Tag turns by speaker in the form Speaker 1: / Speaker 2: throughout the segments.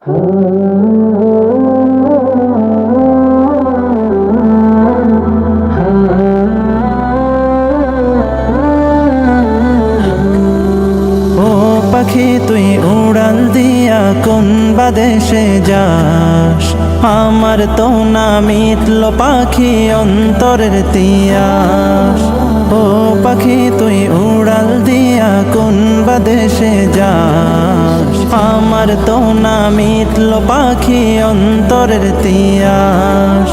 Speaker 1: পাখি তুই উড়াল দিয়া কোন বাদেশে যাস, আমার তো না মিটল পাখি অন্তরের তিয়াস। ও পাখি তুই উড়াল দিয়া কোন বাদেশে যাস, আমার তো না মিটল পাখি অন্তরের তিয়াস।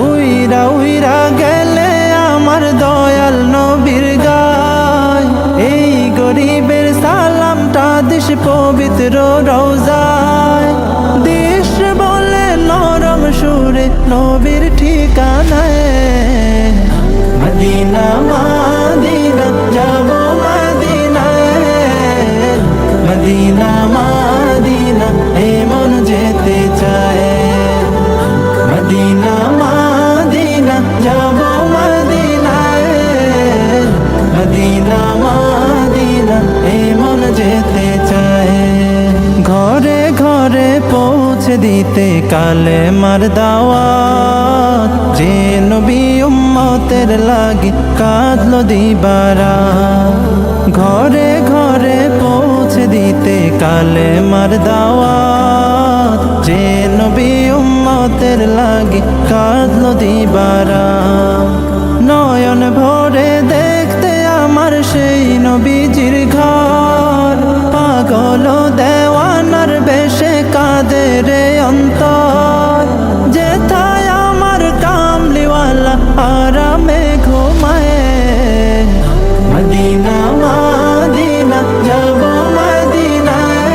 Speaker 1: উইরা উইরা গেলে আমার দয়াল নবীর গায়, এই গরিবের সালামটা দিস পবিত্র রওজায়। দিস বলে নরম সুরে নবীর ঠিকানায়, মদিনা মদিনা যাব মদিনায়, মদিনা মদিনা এমন যেতে চায়। মদিনা মদিনা যাব মদিনায়, মদিনা মদিনা এমন যেতে চায়। ঘরে ঘরে পৌঁছে দিতে কালে মার দাওয়াত, যে নবী উম্মতের লাগি কাঁদলো দিবারা। ঘরে ঘরে পৌঁছে দিতে কালে মার দাওয়াত, যে নবী উম্মতের লাগি কাঁদলো দিবারা। নয়ন ভরে দেখতে আমার সেই নবীজির ঘর, পাগল দেওয়ানার বেশে কাঁদে রে অন্তর। যেথায় আমার কামলিওয়ালা আরামে ঘুমায়, মদিনা মদিনা যাব মদিনায়,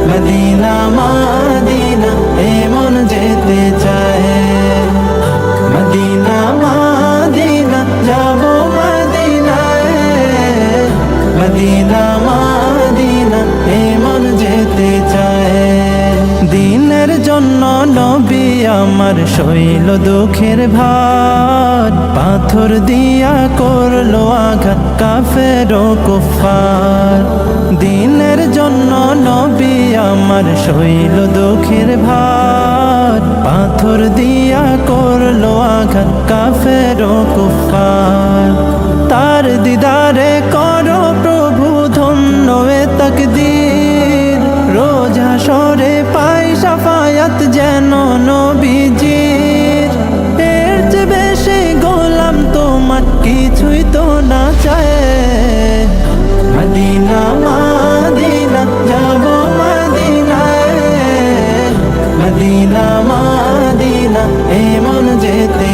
Speaker 1: মদিনা মদিনা এমন যেতে চায়। মদিনা মদিনা যাব মদিনায়, মদিনা মদিনা এমন যেতে চায়। দিনের জন্য নবী আমার সইল দুঃখের ভার, পাথর দিয়া করলো আঘাত কাফের ও কুফার। দিনের জন্য নবী আমার সইল দুঃখের ভার, পাথর দিয়া করলো আঘাত কাফের ও কুফার। তার দিদারে করো প্রভু ধন্য এ তাকদীর, রোজ হাশরে পাই শাফায়াত যেন নবীজির। এর চেয়ে বেশি গোলাম তোমার কিছুই তো না চায়। মদিনা মদিনা যাব মদিনায়, মদিনা মদিনা এমন যেতে